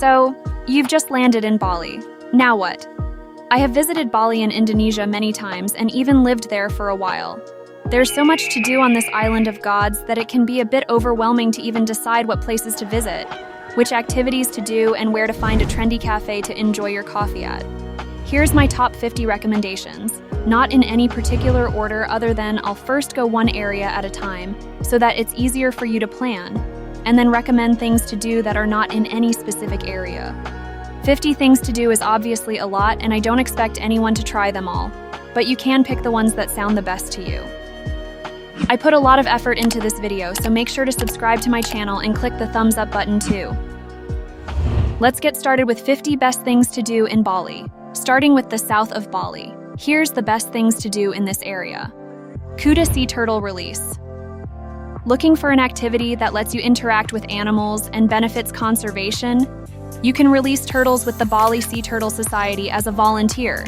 So, you've just landed in Bali. Now what? I have visited Bali in Indonesia many times and even lived there for a while. There's so much to do on this island of gods that it can be a bit overwhelming to even decide what places to visit, which activities to do, and where to find a trendy cafe to enjoy your coffee at. Here's my top 50 recommendations, not in any particular order other than I'll first go one area at a time so that it's easier for you to plan, and then recommend things to do that are not in any specific area. 50 things to do is obviously a lot, and I don't expect anyone to try them all, but you can pick the ones that sound the best to you. I put a lot of effort into this video, so make sure to subscribe to my channel and click the thumbs up button too. Let's get started with 50 best things to do in Bali. Starting with the south of Bali. Here's the best things to do in this area. Kuta Sea Turtle Release. Looking for an activity that lets you interact with animals and benefits conservation? You can release turtles with the Bali Sea Turtle Society as a volunteer.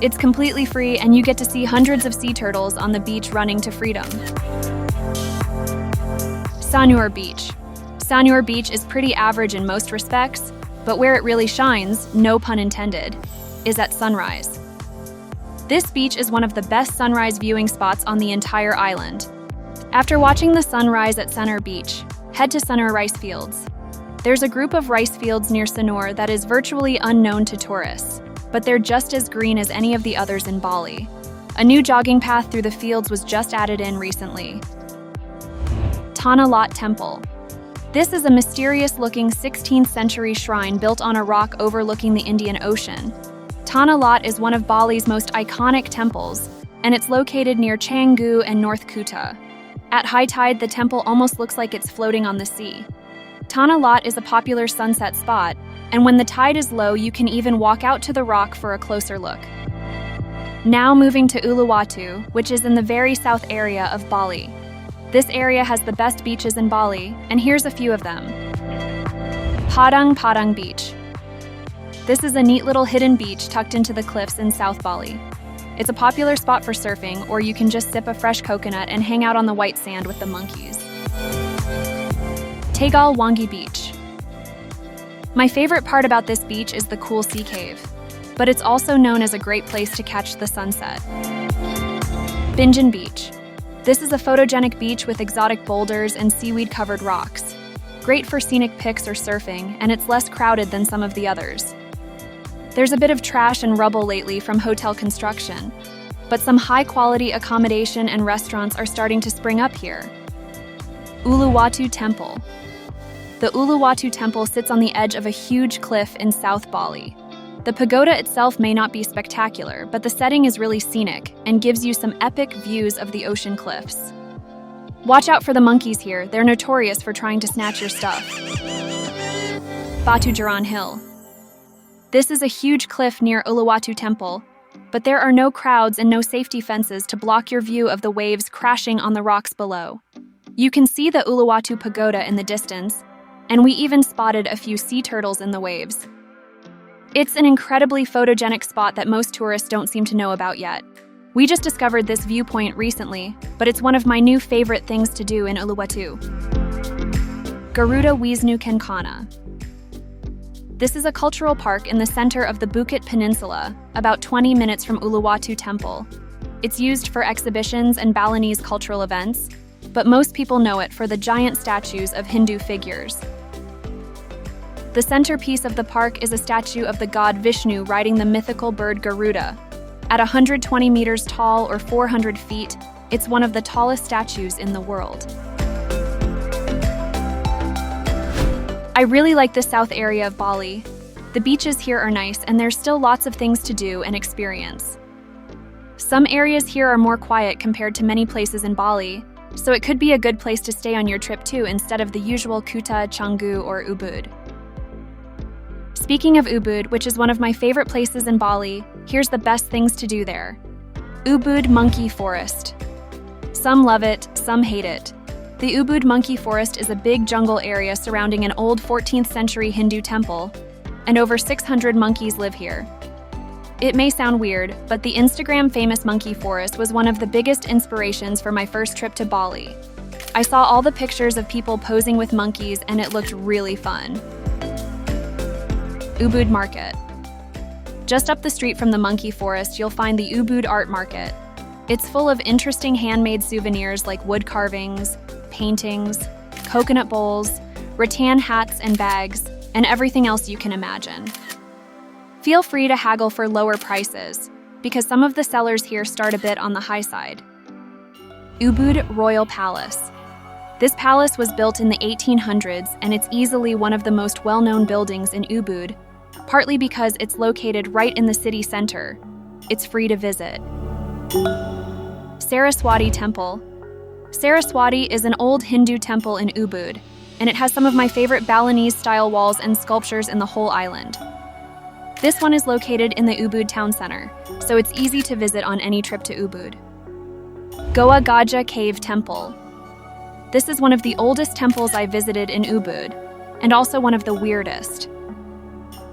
It's completely free and you get to see hundreds of sea turtles on the beach running to freedom. Sanur Beach. Sanur Beach is pretty average in most respects, but where it really shines, no pun intended, is at sunrise. This beach is one of the best sunrise viewing spots on the entire island. After watching the sunrise at Sanur Beach, head to Sanur rice fields. There's a group of rice fields near Sanur that is virtually unknown to tourists, but they're just as green as any of the others in Bali. A new jogging path through the fields was just added in recently. Tanah Lot Temple. This is a mysterious-looking 16th century shrine built on a rock overlooking the Indian Ocean. Tanah Lot is one of Bali's most iconic temples, and it's located near Canggu and North Kuta. At high tide, the temple almost looks like it's floating on the sea. Tanah Lot is a popular sunset spot, and when the tide is low, you can even walk out to the rock for a closer look. Now moving to Uluwatu, which is in the very south area of Bali. This area has the best beaches in Bali, and here's a few of them. Padang Beach. This is a neat little hidden beach tucked into the cliffs in South Bali. It's a popular spot for surfing, or you can just sip a fresh coconut and hang out on the white sand with the monkeys. Tegal Wangi Beach. My favorite part about this beach is the cool sea cave, but it's also known as a great place to catch the sunset. Bingin Beach. This is a photogenic beach with exotic boulders and seaweed-covered rocks. Great for scenic pics or surfing, and it's less crowded than some of the others. There's a bit of trash and rubble lately from hotel construction, but some high-quality accommodation and restaurants are starting to spring up here. Uluwatu Temple. The Uluwatu Temple sits on the edge of a huge cliff in South Bali. The pagoda itself may not be spectacular, but the setting is really scenic and gives you some epic views of the ocean cliffs. Watch out for the monkeys here, they're notorious for trying to snatch your stuff. Batu Jaran Hill. This is a huge cliff near Uluwatu Temple, but there are no crowds and no safety fences to block your view of the waves crashing on the rocks below. You can see the Uluwatu Pagoda in the distance, and we even spotted a few sea turtles in the waves. It's an incredibly photogenic spot that most tourists don't seem to know about yet. We just discovered this viewpoint recently, but it's one of my new favorite things to do in Uluwatu. Garuda Wisnu Kencana. This is a cultural park in the center of the Bukit Peninsula, about 20 minutes from Uluwatu Temple. It's used for exhibitions and Balinese cultural events, but most people know it for the giant statues of Hindu figures. The centerpiece of the park is a statue of the god Vishnu riding the mythical bird Garuda. At 120 meters tall or 400 feet, it's one of the tallest statues in the world. I really like the south area of Bali. The beaches here are nice and there's still lots of things to do and experience. Some areas here are more quiet compared to many places in Bali, so it could be a good place to stay on your trip too instead of the usual Kuta, Canggu, or Ubud. Speaking of Ubud, which is one of my favorite places in Bali, here's the best things to do there. Ubud Monkey Forest. Some love it, some hate it. The Ubud Monkey Forest is a big jungle area surrounding an old 14th century Hindu temple, and over 600 monkeys live here. It may sound weird, but the Instagram famous monkey forest was one of the biggest inspirations for my first trip to Bali. I saw all the pictures of people posing with monkeys and it looked really fun. Ubud Market. Just up the street from the monkey forest, you'll find the Ubud Art Market. It's full of interesting handmade souvenirs like wood carvings, paintings, coconut bowls, rattan hats and bags, and everything else you can imagine. Feel free to haggle for lower prices, because some of the sellers here start a bit on the high side. Ubud Royal Palace. This palace was built in the 1800s, and it's easily one of the most well-known buildings in Ubud, partly because it's located right in the city center. It's free to visit. Saraswati Temple. Saraswati is an old Hindu temple in Ubud, and it has some of my favorite Balinese-style walls and sculptures in the whole island. This one is located in the Ubud town center, so it's easy to visit on any trip to Ubud. Goa Gajah Cave Temple. This is one of the oldest temples I visited in Ubud, and also one of the weirdest.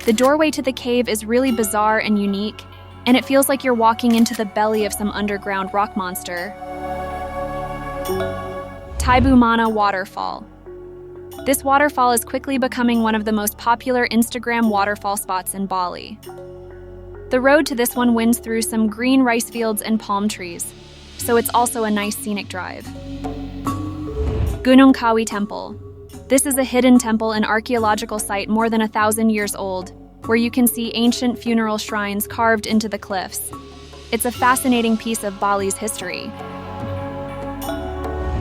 The doorway to the cave is really bizarre and unique, and it feels like you're walking into the belly of some underground rock monster. Tibumana Waterfall. This waterfall is quickly becoming one of the most popular Instagram waterfall spots in Bali. The road to this one winds through some green rice fields and palm trees, so it's also a nice scenic drive. Gunung Kawi Temple. This is a hidden temple and archaeological site more than 1,000 years old, where you can see ancient funeral shrines carved into the cliffs. It's a fascinating piece of Bali's history.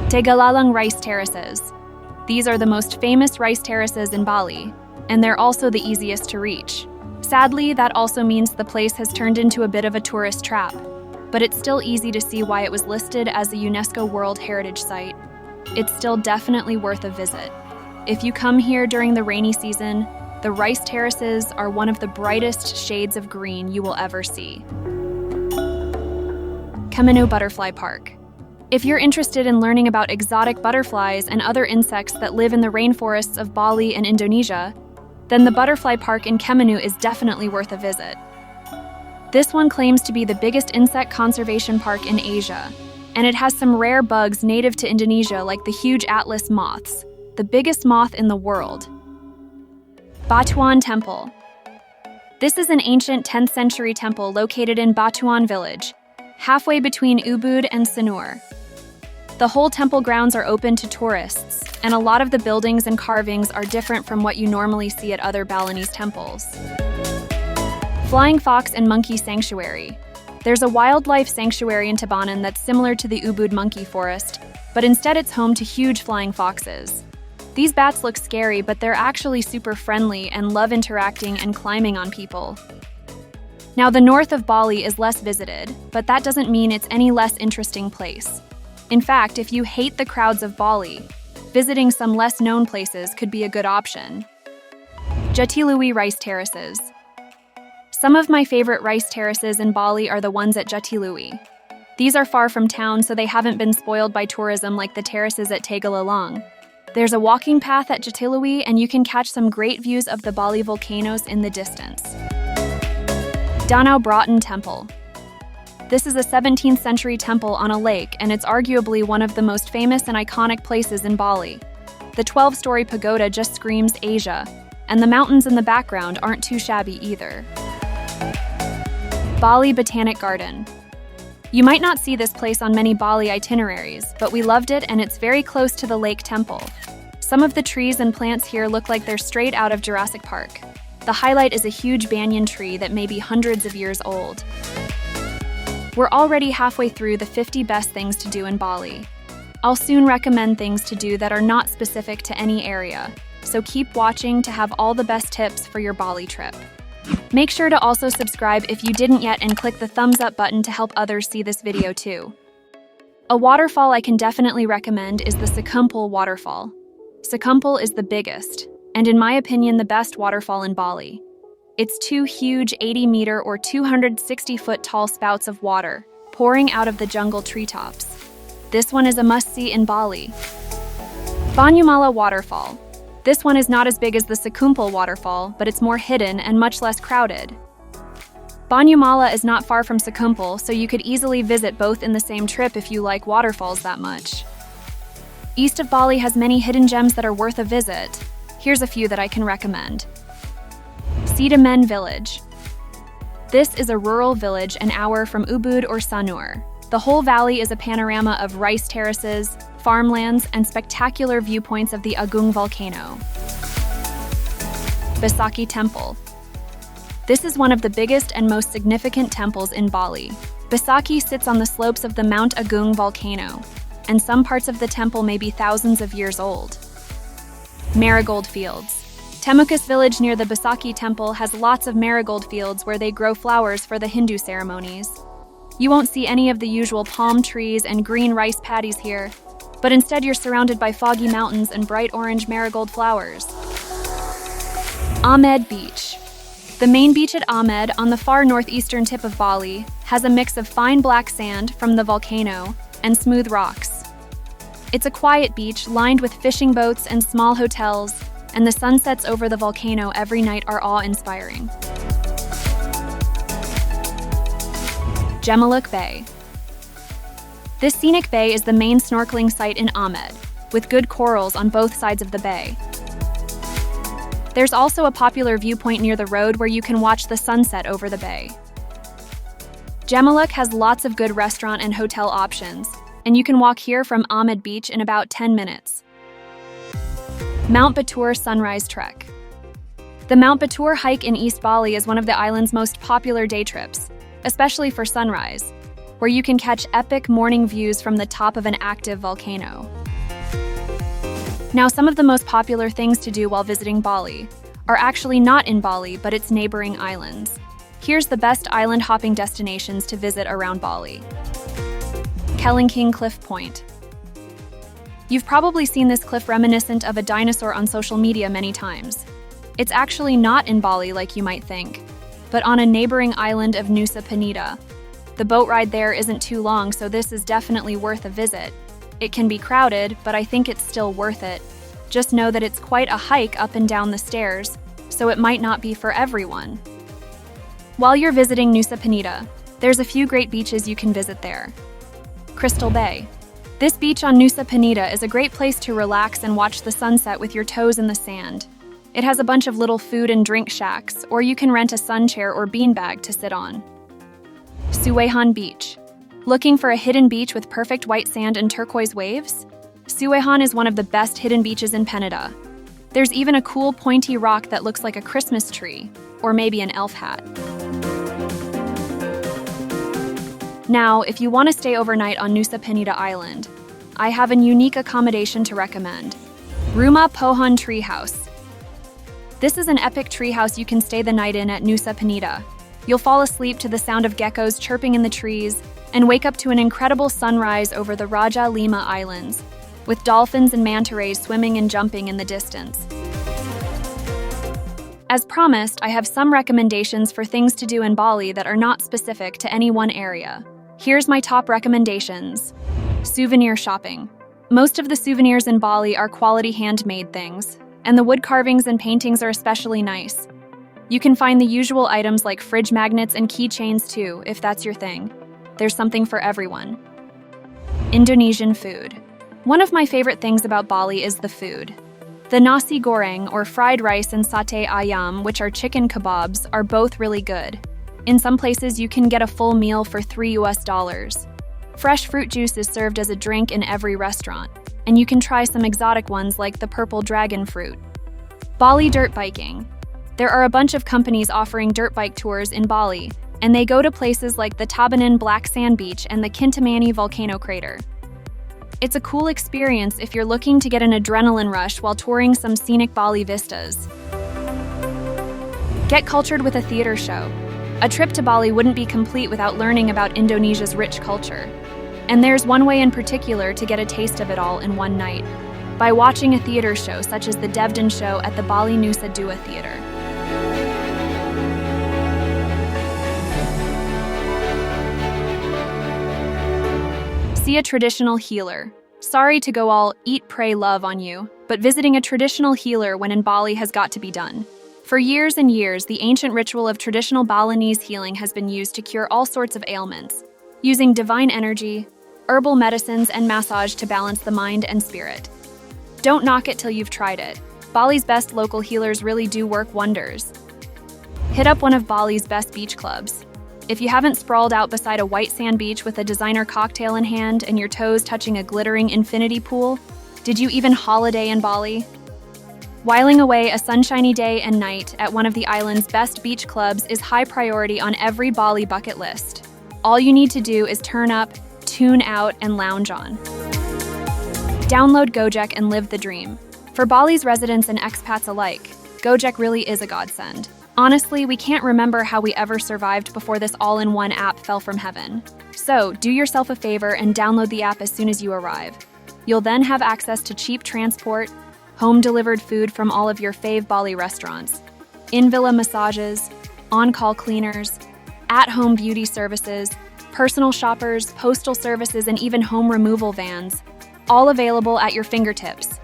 Tegalalang rice terraces. These are the most famous rice terraces in Bali, and they're also the easiest to reach. Sadly, that also means the place has turned into a bit of a tourist trap, but it's still easy to see why it was listed as a UNESCO World Heritage Site. It's still definitely worth a visit. If you come here during the rainy season, the rice terraces are one of the brightest shades of green you will ever see. Kemenuh Butterfly Park. If you're interested in learning about exotic butterflies and other insects that live in the rainforests of Bali and Indonesia, then the Butterfly Park in Kemenuh is definitely worth a visit. This one claims to be the biggest insect conservation park in Asia, and it has some rare bugs native to Indonesia like the huge atlas moths, the biggest moth in the world. Batuan Temple. This is an ancient 10th century temple located in Batuan village, halfway between Ubud and Sanur. The whole temple grounds are open to tourists, and a lot of the buildings and carvings are different from what you normally see at other Balinese temples. Flying Fox and Monkey Sanctuary. There's a wildlife sanctuary in Tabanan that's similar to the Ubud monkey forest, but instead it's home to huge flying foxes. These bats look scary, but they're actually super friendly and love interacting and climbing on people. Now, the north of Bali is less visited, but that doesn't mean it's any less interesting place. In fact, if you hate the crowds of Bali, visiting some less known places could be a good option. Jatilui Rice Terraces. Some of my favorite rice terraces in Bali are the ones at Jatilui. These are far from town, so they haven't been spoiled by tourism like the terraces at Tegalalang. There's a walking path at Jatilui, and you can catch some great views of the Bali volcanoes in the distance. Batuan Temple. This is a 17th century temple on a lake, and it's arguably one of the most famous and iconic places in Bali. The 12-story pagoda just screams Asia, and the mountains in the background aren't too shabby either. Bali Botanic Garden. You might not see this place on many Bali itineraries, but we loved it, and it's very close to the lake temple. Some of the trees and plants here look like they're straight out of Jurassic Park. The highlight is a huge banyan tree that may be hundreds of years old. We're already halfway through the 50 best things to do in Bali. I'll soon recommend things to do that are not specific to any area, so keep watching to have all the best tips for your Bali trip. Make sure to also subscribe if you didn't yet and click the thumbs up button to help others see this video too. A waterfall I can definitely recommend is the Sekumpul Waterfall. Sekumpul is the biggest, and in my opinion the best waterfall in Bali. It's two huge 80-meter or 260-foot tall spouts of water pouring out of the jungle treetops. This one is a must-see in Bali. Banyumala Waterfall. This one is not as big as the Sekumpul Waterfall, but it's more hidden and much less crowded. Banyumala is not far from Sekumpul, so you could easily visit both in the same trip if you like waterfalls that much. East of Bali has many hidden gems that are worth a visit. Here's a few that I can recommend. Sidemen Village. This is a rural village an hour from Ubud or Sanur. The whole valley is a panorama of rice terraces, farmlands, and spectacular viewpoints of the Agung volcano. Besakih Temple. This is one of the biggest and most significant temples in Bali. Besakih sits on the slopes of the Mount Agung volcano, and some parts of the temple may be thousands of years old. Marigold Fields. Temukus village near the Besakih Temple has lots of marigold fields where they grow flowers for the Hindu ceremonies. You won't see any of the usual palm trees and green rice paddies here, but instead you're surrounded by foggy mountains and bright orange marigold flowers. Amed Beach. The main beach at Amed, on the far northeastern tip of Bali, has a mix of fine black sand from the volcano and smooth rocks. It's a quiet beach lined with fishing boats and small hotels, and the sunsets over the volcano every night are awe-inspiring. Jemeluk Bay. This scenic bay is the main snorkeling site in Amed, with good corals on both sides of the bay. There's also a popular viewpoint near the road where you can watch the sunset over the bay. Jemeluk has lots of good restaurant and hotel options, and you can walk here from Amed Beach in about 10 minutes. Mount Batur Sunrise Trek. The Mount Batur hike in East Bali is one of the island's most popular day trips, especially for sunrise, where you can catch epic morning views from the top of an active volcano. Now, some of the most popular things to do while visiting Bali are actually not in Bali, but its neighboring islands. Here's the best island hopping destinations to visit around Bali. Kelingking Cliff Point. You've probably seen this cliff reminiscent of a dinosaur on social media many times. It's actually not in Bali like you might think, but on a neighboring island of Nusa Penida. The boat ride there isn't too long, so this is definitely worth a visit. It can be crowded, but I think it's still worth it. Just know that it's quite a hike up and down the stairs, so it might not be for everyone. While you're visiting Nusa Penida, there's a few great beaches you can visit there. Crystal Bay. This beach on Nusa Penida is a great place to relax and watch the sunset with your toes in the sand. It has a bunch of little food and drink shacks, or you can rent a sun chair or beanbag to sit on. Suehan Beach. Looking for a hidden beach with perfect white sand and turquoise waves? Suehan is one of the best hidden beaches in Penida. There's even a cool pointy rock that looks like a Christmas tree, or maybe an elf hat. Now, if you want to stay overnight on Nusa Penida Island, I have a unique accommodation to recommend. Rumah Pohon Treehouse. This is an epic treehouse you can stay the night in at Nusa Penida. You'll fall asleep to the sound of geckos chirping in the trees and wake up to an incredible sunrise over the Raja Lima Islands, with dolphins and manta rays swimming and jumping in the distance. As promised, I have some recommendations for things to do in Bali that are not specific to any one area. Here's my top recommendations. Souvenir shopping. Most of the souvenirs in Bali are quality handmade things, and the wood carvings and paintings are especially nice. You can find the usual items like fridge magnets and keychains too, if that's your thing. There's something for everyone. Indonesian food. One of my favorite things about Bali is the food. The nasi goreng, or fried rice, and satay ayam, which are chicken kebabs, are both really good. In some places, you can get a full meal for $3. Fresh fruit juice is served as a drink in every restaurant, and you can try some exotic ones like the purple dragon fruit. Bali dirt biking. There are a bunch of companies offering dirt bike tours in Bali, and they go to places like the Tabanan Black Sand Beach and the Kintamani volcano crater. It's a cool experience if you're looking to get an adrenaline rush while touring some scenic Bali vistas. Get cultured with a theater show. A trip to Bali wouldn't be complete without learning about Indonesia's rich culture. And there's one way in particular to get a taste of it all in one night, by watching a theater show such as the Devdan show at the Bali Nusa Dua Theater. See a traditional healer. Sorry to go all eat, pray, love on you, but visiting a traditional healer when in Bali has got to be done. For years and years, the ancient ritual of traditional Balinese healing has been used to cure all sorts of ailments, using divine energy, herbal medicines, and massage to balance the mind and spirit. Don't knock it till you've tried it. Bali's best local healers really do work wonders. Hit up one of Bali's best beach clubs. If you haven't sprawled out beside a white sand beach with a designer cocktail in hand and your toes touching a glittering infinity pool, did you even holiday in Bali? Whiling away a sunshiny day and night at one of the island's best beach clubs is high priority on every Bali bucket list. All you need to do is turn up, tune out, and lounge on. Download Gojek and live the dream. For Bali's residents and expats alike, Gojek really is a godsend. Honestly, we can't remember how we ever survived before this all-in-one app fell from heaven. So, do yourself a favor and download the app as soon as you arrive. You'll then have access to cheap transport, home-delivered food from all of your fave Bali restaurants, in-villa massages, on-call cleaners, at-home beauty services, personal shoppers, postal services, and even home removal vans, all available at your fingertips.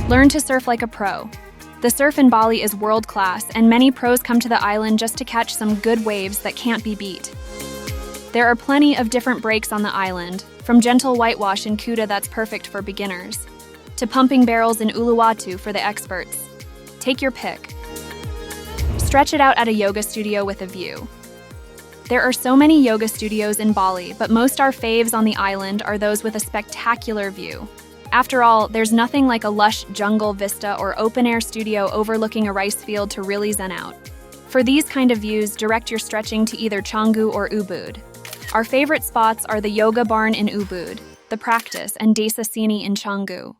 Learn to surf like a pro. The surf in Bali is world-class, and many pros come to the island just to catch some good waves that can't be beat. There are plenty of different breaks on the island, from gentle whitewash in Kuta that's perfect for beginners, to pumping barrels in Uluwatu for the experts. Take your pick. Stretch it out at a yoga studio with a view. There are so many yoga studios in Bali, but most our faves on the island are those with a spectacular view. After all, there's nothing like a lush jungle vista or open-air studio overlooking a rice field to really zen out. For these kind of views, direct your stretching to either Canggu or Ubud. Our favorite spots are the Yoga Barn in Ubud, the Practice, and Desa Sini in Canggu.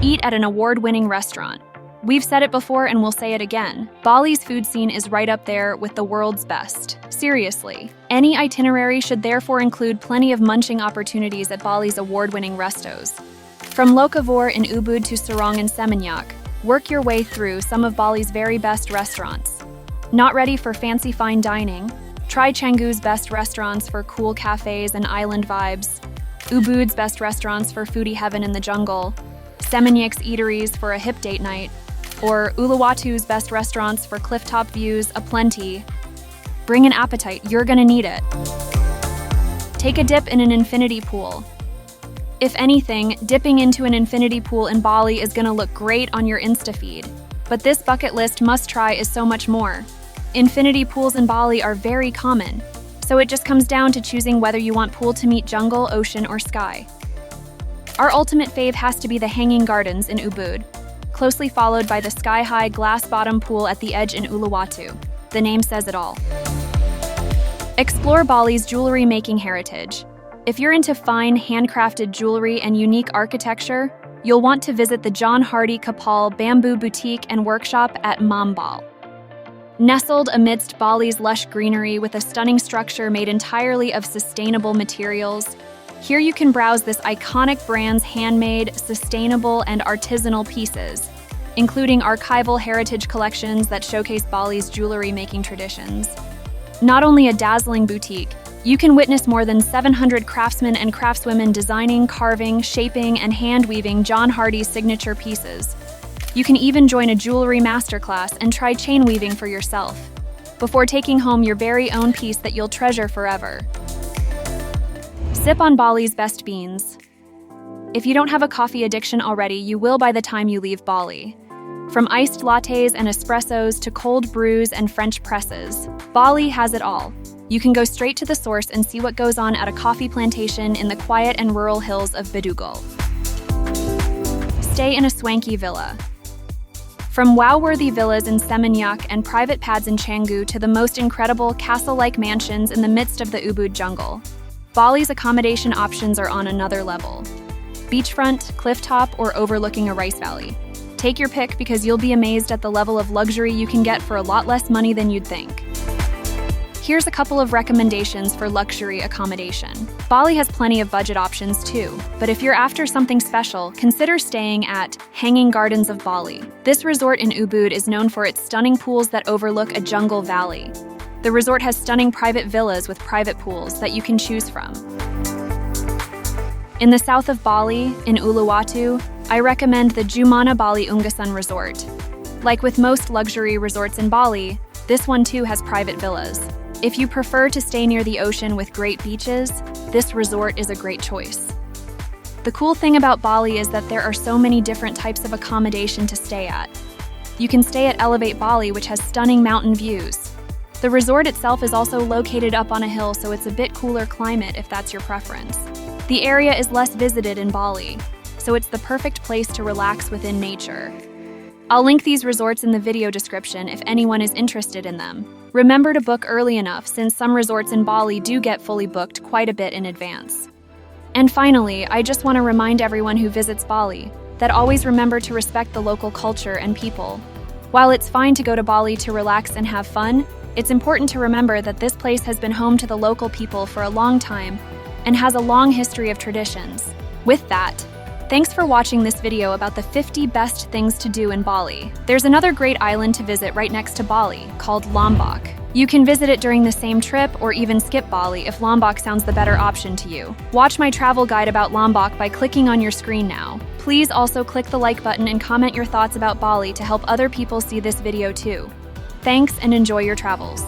Eat at an award-winning restaurant. We've said it before and we'll say it again. Bali's food scene is right up there with the world's best. Seriously. Any itinerary should therefore include plenty of munching opportunities at Bali's award-winning restos. From Locavor in Ubud to Sarong in Seminyak, work your way through some of Bali's very best restaurants. Not ready for fancy fine dining? Try Canggu's best restaurants for cool cafes and island vibes, Ubud's best restaurants for foodie heaven in the jungle, Seminyak's eateries for a hip date night, or Uluwatu's best restaurants for clifftop views aplenty. Bring an appetite, you're gonna need it. Take a dip in an infinity pool. If anything, dipping into an infinity pool in Bali is gonna look great on your Insta feed. But this bucket list must-try is so much more. Infinity pools in Bali are very common, so it just comes down to choosing whether you want pool to meet jungle, ocean, or sky. Our ultimate fave has to be the Hanging Gardens in Ubud, closely followed by the sky-high glass-bottom pool at the edge in Uluwatu. The name says it all. Explore Bali's jewelry-making heritage. If you're into fine, handcrafted jewelry and unique architecture, you'll want to visit the John Hardy Kapal Bamboo Boutique and Workshop at Mambal. Nestled amidst Bali's lush greenery with a stunning structure made entirely of sustainable materials, here you can browse this iconic brand's handmade, sustainable, and artisanal pieces, including archival heritage collections that showcase Bali's jewelry-making traditions. Not only a dazzling boutique, you can witness more than 700 craftsmen and craftswomen designing, carving, shaping, and hand-weaving John Hardy's signature pieces. You can even join a jewelry masterclass and try chain weaving for yourself, before taking home your very own piece that you'll treasure forever. Sip on Bali's best beans. If you don't have a coffee addiction already, you will by the time you leave Bali. From iced lattes and espressos to cold brews and French presses, Bali has it all. You can go straight to the source and see what goes on at a coffee plantation in the quiet and rural hills of Bedugul. Stay in a swanky villa. From wow-worthy villas in Seminyak and private pads in Canggu to the most incredible castle-like mansions in the midst of the Ubud jungle, Bali's accommodation options are on another level. Beachfront, clifftop, or overlooking a rice valley. Take your pick because you'll be amazed at the level of luxury you can get for a lot less money than you'd think. Here's a couple of recommendations for luxury accommodation. Bali has plenty of budget options too, but if you're after something special, consider staying at Hanging Gardens of Bali. This resort in Ubud is known for its stunning pools that overlook a jungle valley. The resort has stunning private villas with private pools that you can choose from. In the south of Bali, in Uluwatu, I recommend the Jumana Bali Unggasan Resort. Like with most luxury resorts in Bali, this one too has private villas. If you prefer to stay near the ocean with great beaches, this resort is a great choice. The cool thing about Bali is that there are so many different types of accommodation to stay at. You can stay at Elevate Bali, which has stunning mountain views. The resort itself is also located up on a hill, so it's a bit cooler climate if that's your preference. The area is less visited in Bali, so it's the perfect place to relax within nature. I'll link these resorts in the video description if anyone is interested in them. Remember to book early enough, since some resorts in Bali do get fully booked quite a bit in advance. And finally, I just want to remind everyone who visits Bali that always remember to respect the local culture and people. While it's fine to go to Bali to relax and have fun, it's important to remember that this place has been home to the local people for a long time and has a long history of traditions. With that, thanks for watching this video about the 50 best things to do in Bali. There's another great island to visit right next to Bali, called Lombok. You can visit it during the same trip or even skip Bali if Lombok sounds the better option to you. Watch my travel guide about Lombok by clicking on your screen now. Please also click the like button and comment your thoughts about Bali to help other people see this video too. Thanks and enjoy your travels.